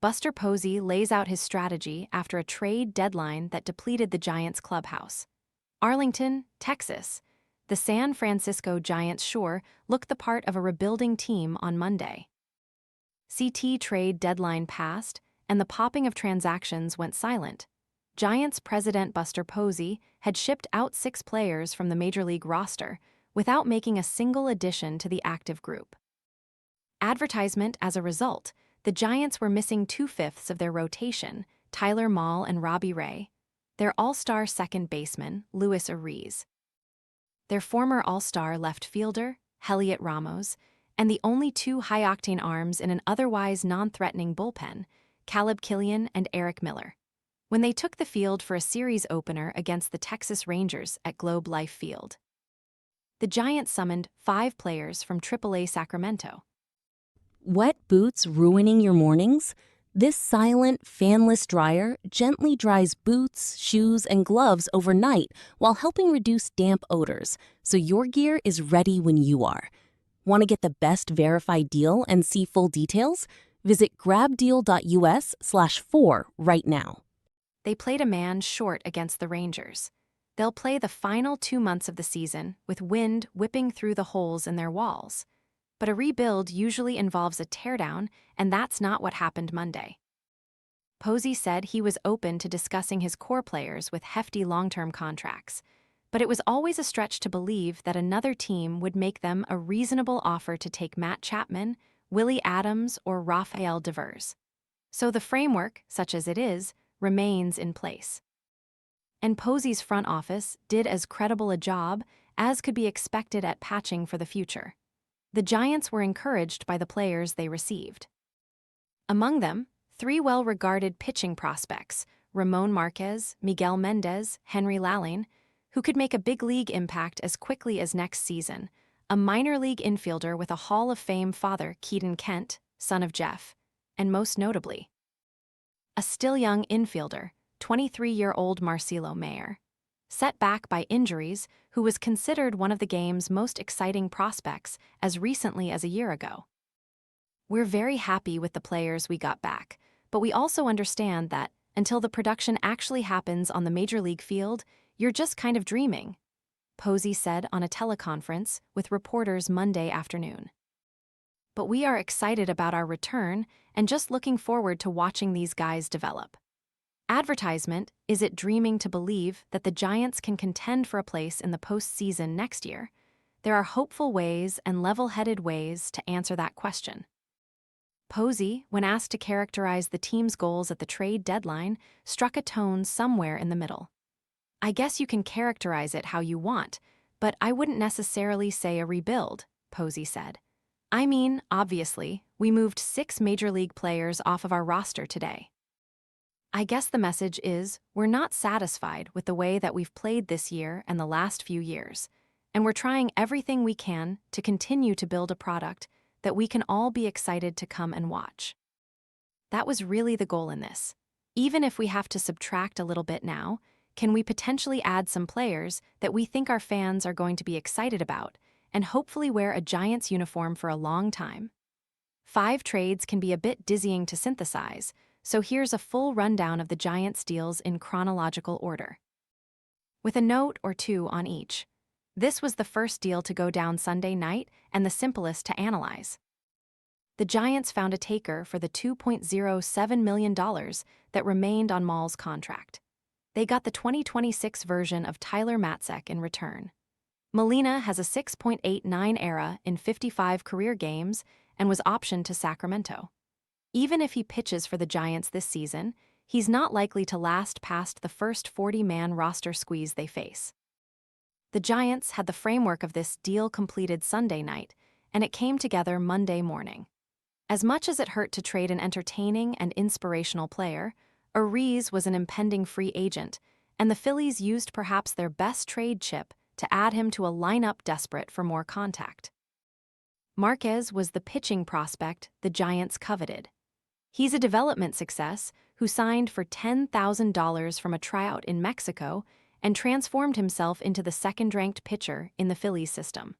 Buster Posey lays out his strategy after a trade deadline that depleted the Giants' clubhouse. Arlington, Texas. The San Francisco Giants sure looked the part of a rebuilding team on Monday. CT trade deadline passed, and the popping of transactions went silent. Giants president Buster Posey had shipped out 6 players from the Major League roster without making a single addition to the active group. Advertisement as a result, the Giants were missing 2/5 of their rotation, Mahle and Robbie Ray, their all-star second baseman, Arraez, their former all-star left fielder, Heliot Ramos, and the only 2 high-octane arms in an otherwise non-threatening bullpen, Kilian and Erik Miller, when they took the field for a series opener against the Texas Rangers at Globe Life Field. The Giants summoned 5 players from Triple-A Sacramento. Wet boots ruining your mornings? This silent, fanless dryer gently dries boots, shoes, and gloves overnight while helping reduce damp odors, so your gear is ready when you are. Want to get the best verified deal and see full details? Visit grabdeal.us/4 right now. They played a man short against the Rangers. They'll play the final 2 months of the season with wind whipping through the holes in their walls. But a rebuild usually involves a teardown, and that's not what happened Monday. Posey said he was open to discussing his core players with hefty long-term contracts, but it was always a stretch to believe that another team would make them a reasonable offer to take Matt Chapman, Willie Adams, or Rafael Devers. So the framework, such as it is, remains in place. And Posey's front office did as credible a job as could be expected at patching for the future. The Giants were encouraged by the players they received. Among them, 3 well-regarded pitching prospects, Ramon Marquez, Miguel Mendez, Henry Lalline, who could make a big league impact as quickly as next season, a minor league infielder with a Hall of Fame father, Keaton Kent, son of Jeff, and most notably, a still young infielder, 23-year-old Marcelo Mayer, set back by injuries, who was considered one of the game's most exciting prospects as recently as a year ago. We're very happy with the players we got back, but we also understand that, until the production actually happens on the Major League field, you're just kind of dreaming, Posey said on a teleconference with reporters Monday afternoon. But we are excited about our return and just looking forward to watching these guys develop. Advertisement, is it dreaming to believe that the Giants can contend for a place in the postseason next year? There are hopeful ways and level-headed ways to answer that question. Posey, when asked to characterize the team's goals at the trade deadline, struck a tone somewhere in the middle. I guess you can characterize it how you want, but I wouldn't necessarily say a rebuild, Posey said. I mean, obviously, we moved 6 Major League players off of our roster today. I guess the message is we're not satisfied with the way that we've played this year and the last few years, and we're trying everything we can to continue to build a product that we can all be excited to come and watch. That was really the goal in this. Even if we have to subtract a little bit now, can we potentially add some players that we think our fans are going to be excited about and hopefully wear a Giants uniform for a long time? 5 trades can be a bit dizzying to synthesize, so here's a full rundown of the Giants deals in chronological order, with a note or 2 on each. This was the first deal to go down Sunday night and the simplest to analyze. The Giants found a taker for the $2.07 million that remained on Mahle's contract. They got the 2026 version of Tyler Matzek in return. Molina has a 6.89 ERA in 55 career games and was optioned to Sacramento. Even if he pitches for the Giants this season, he's not likely to last past the first 40-man roster squeeze they face. The Giants had the framework of this deal completed Sunday night, and it came together Monday morning. As much as it hurt to trade an entertaining and inspirational player, Arraez was an impending free agent, and the Phillies used perhaps their best trade chip to add him to a lineup desperate for more contact. Marquez was the pitching prospect the Giants coveted. He's a development success who signed for $10,000 from a tryout in Mexico and transformed himself into the second-ranked pitcher in the Phillies system.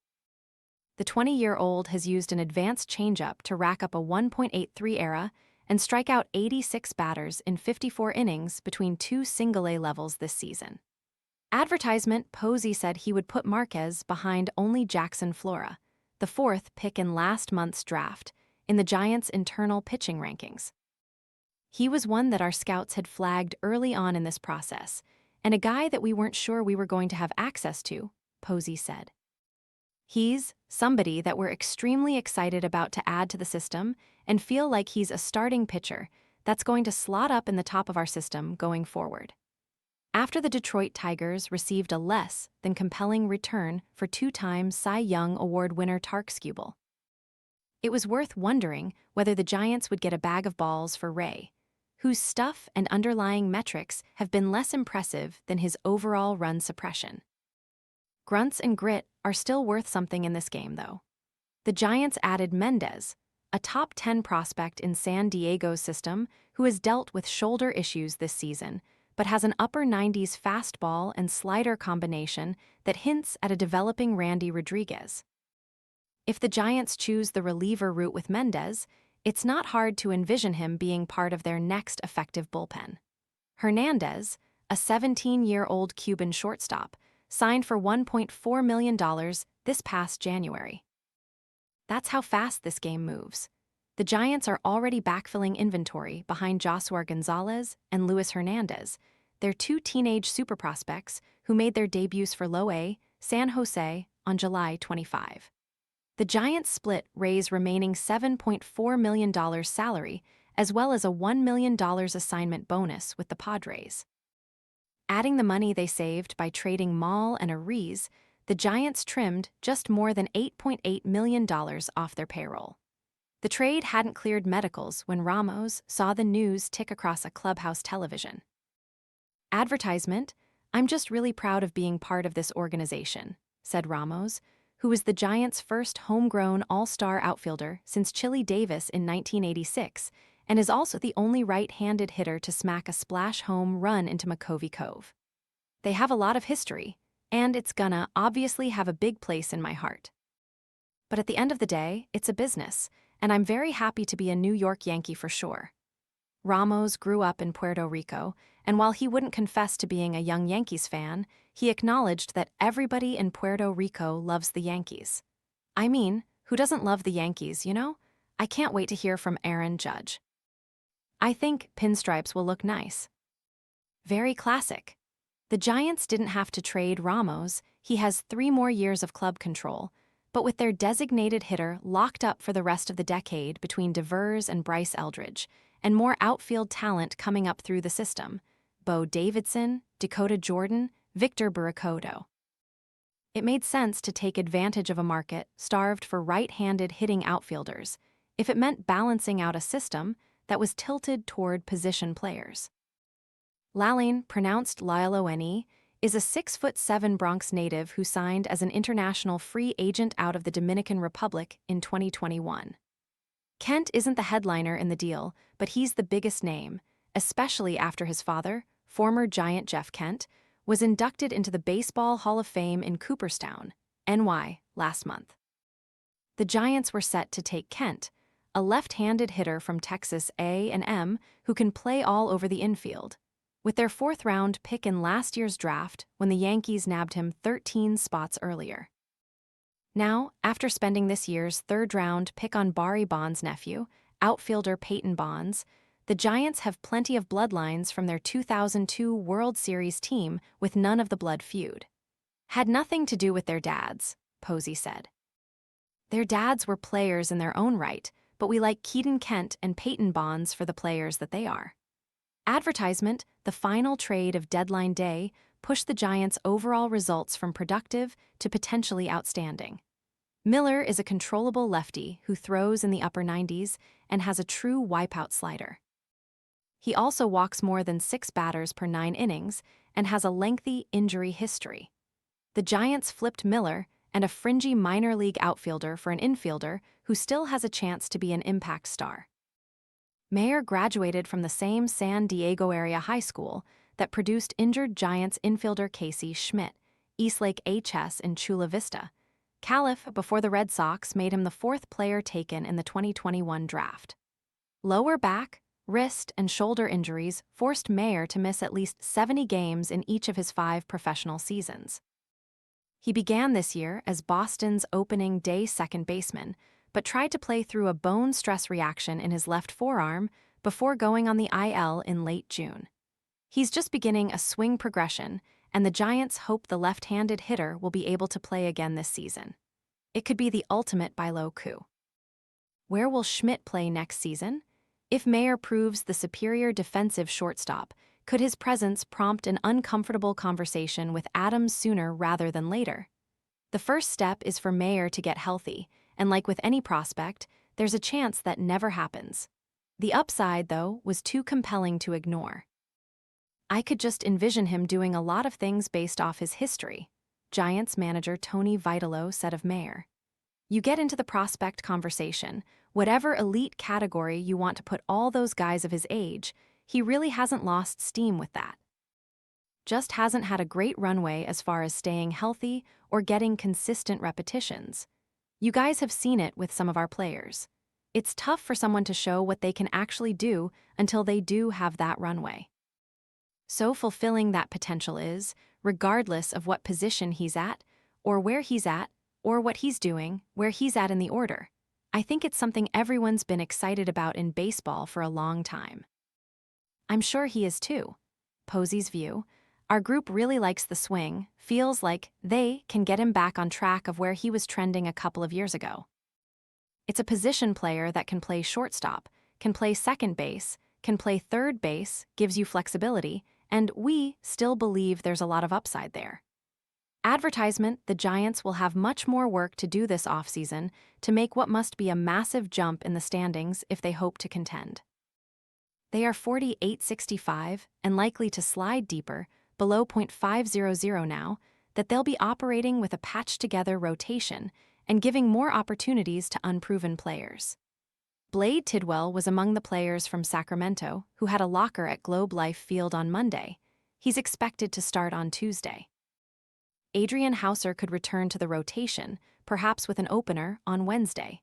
The 20-year-old has used an advanced changeup to rack up a 1.83 ERA and strike out 86 batters in 54 innings between two single-A levels this season. Advertisement Posey said he would put Arraez behind only Jackson Flora, the fourth pick in last month's draft, in the Giants' internal pitching rankings. He was one that our scouts had flagged early on in this process, and a guy that we weren't sure we were going to have access to, Posey said. He's somebody that we're extremely excited about to add to the system and feel like he's a starting pitcher that's going to slot up in the top of our system going forward. After the Detroit Tigers received a less than compelling return for two-time Cy Young Award winner Tark Skubal, it was worth wondering whether the Giants would get a bag of balls for Ray, whose stuff and underlying metrics have been less impressive than his overall run suppression. Grunts and grit are still worth something in this game, though. The Giants added Mendez, a top 10 prospect in San Diego's system who has dealt with shoulder issues this season, but has an upper 90s fastball and slider combination that hints at a developing Randy Rodriguez. If the Giants choose the reliever route with Mendez, it's not hard to envision him being part of their next effective bullpen. Hernandez, a 17-year-old Cuban shortstop, signed for $1.4 million this past January. That's how fast this game moves. The Giants are already backfilling inventory behind Josuar Gonzalez and Luis Hernandez, their two teenage super prospects who made their debuts for Low-A, San Jose, on July 25. The Giants split Ray's remaining $7.4 million salary as well as a $1 million assignment bonus with the Padres. Adding the money they saved by trading Mahle and Arraez, the Giants trimmed just more than $8.8 million off their payroll. The trade hadn't cleared medicals when Ramos saw the news tick across a clubhouse television. Advertisement, I'm just really proud of being part of this organization, said Ramos, who was the Giants' first homegrown all-star outfielder since Chili Davis in 1986 and is also the only right-handed hitter to smack a splash home run into McCovey Cove. They have a lot of history, and it's gonna obviously have a big place in my heart. But at the end of the day, it's a business, and I'm very happy to be a New York Yankee for sure. Ramos grew up in Puerto Rico, and while he wouldn't confess to being a young Yankees fan, he acknowledged that everybody in Puerto Rico loves the Yankees. I mean, who doesn't love the Yankees, you know? I can't wait to hear from Aaron Judge. I think pinstripes will look nice. Very classic. The Giants didn't have to trade Ramos, he has 3 more years of club control, but with their designated hitter locked up for the rest of the decade between Devers and Bryce Eldridge, and more outfield talent coming up through the system, Bo Davidson, Dakota Jordan, Victor Barracoto. It made sense to take advantage of a market starved for right-handed hitting outfielders if it meant balancing out a system that was tilted toward position players. Lalane, pronounced Lyle-O-N-E, is a 6'7" Bronx native who signed as an international free agent out of the Dominican Republic in 2021. Kent isn't the headliner in the deal, but he's the biggest name, especially after his father, former Giant Jeff Kent, was inducted into the Baseball Hall of Fame in Cooperstown, NY, last month. The Giants were set to take Kent, a left-handed hitter from Texas A&M who can play all over the infield, with their 4th-round pick in last year's draft when the Yankees nabbed him 13 spots earlier. Now, after spending this year's 3rd-round pick on Barry Bonds' nephew, outfielder Peyton Bonds, the Giants have plenty of bloodlines from their 2002 World Series team with none of the blood feud. Had nothing to do with their dads, Posey said. Their dads were players in their own right, but we like Keaton Kent and Peyton Bonds for the players that they are. Advertisement, the final trade of deadline day, pushed the Giants' overall results from productive to potentially outstanding. Miller is a controllable lefty who throws in the upper 90s and has a true wipeout slider. He also walks more than 6 batters per 9 innings and has a lengthy injury history. The Giants flipped Miller and a fringy minor league outfielder for an infielder who still has a chance to be an impact star. Mayer graduated from the same San Diego area high school that produced injured Giants infielder Casey Schmidt, Eastlake HS in Chula Vista. Califf, before the Red Sox, made him the 4th player taken in the 2021 draft. Lower back, wrist, and shoulder injuries forced Maher to miss at least 70 games in each of his 5 professional seasons. He began this year as Boston's opening day second baseman, but tried to play through a bone stress reaction in his left forearm before going on the IL in late June. He's just beginning a swing progression, and the Giants hope the left-handed hitter will be able to play again this season. It could be the ultimate buy low coup. Where will Schmidt play next season? If Maher proves the superior defensive shortstop, could his presence prompt an uncomfortable conversation with Adams sooner rather than later? The first step is for Maher to get healthy, and like with any prospect, there's a chance that never happens. The upside, though, was too compelling to ignore. I could just envision him doing a lot of things based off his history, Giants manager Tony Vitello said of Maher. You get into the prospect conversation, whatever elite category you want to put all those guys of his age, he really hasn't lost steam with that. Just hasn't had a great runway as far as staying healthy or getting consistent repetitions. You guys have seen it with some of our players. It's tough for someone to show what they can actually do until they do have that runway. So fulfilling that potential is, regardless of what position he's at, or where he's at, or what he's doing, where he's at in the order. I think it's something everyone's been excited about in baseball for a long time. I'm sure he is too. Posey's view, our group really likes the swing, feels like they can get him back on track of where he was trending a couple of years ago. It's a position player that can play shortstop, can play second base, can play third base, gives you flexibility, and we still believe there's a lot of upside there. Advertisement, the Giants will have much more work to do this offseason to make what must be a massive jump in the standings if they hope to contend. They are 48-65 and likely to slide deeper, below .500 now, that they'll be operating with a patched-together rotation and giving more opportunities to unproven players. Blade Tidwell was among the players from Sacramento who had a locker at Globe Life Field on Monday. He's expected to start on Tuesday. Adrian Houser could return to the rotation, perhaps with an opener, on Wednesday.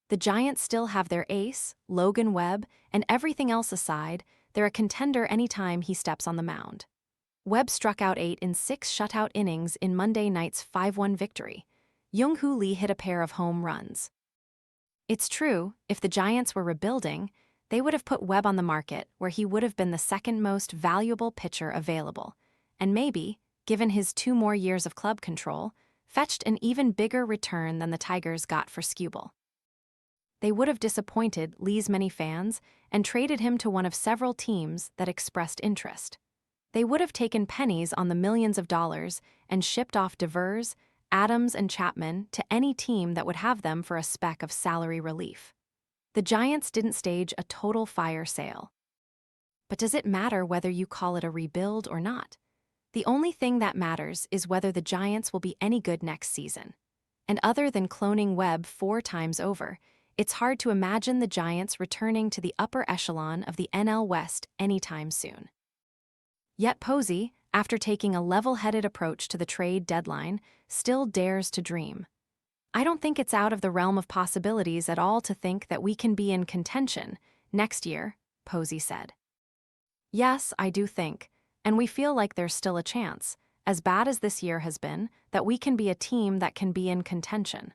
The Giants still have their ace, Logan Webb, and everything else aside, they're a contender anytime he steps on the mound. Webb struck out 8 in 6 shutout innings in Monday night's 5-1 victory. Young-Hoo Lee hit a pair of home runs. It's true, if the Giants were rebuilding, they would have put Webb on the market where he would have been the second most valuable pitcher available, and maybe, given his 2 more years of club control, fetched an even bigger return than the Tigers got for Skubal. They would have disappointed Lee's many fans and traded him to one of several teams that expressed interest. They would have taken pennies on the millions of dollars and shipped off Devers, Adams, and Chapman to any team that would have them for a speck of salary relief. The Giants didn't stage a total fire sale. But does it matter whether you call it a rebuild or not? The only thing that matters is whether the Giants will be any good next season. And other than cloning Webb 4 times over, it's hard to imagine the Giants returning to the upper echelon of the NL West anytime soon. Yet Posey, after taking a level-headed approach to the trade deadline, still dares to dream. I don't think it's out of the realm of possibilities at all to think that we can be in contention next year, Posey said. Yes, I do think, and we feel like there's still a chance, as bad as this year has been, that we can be a team that can be in contention.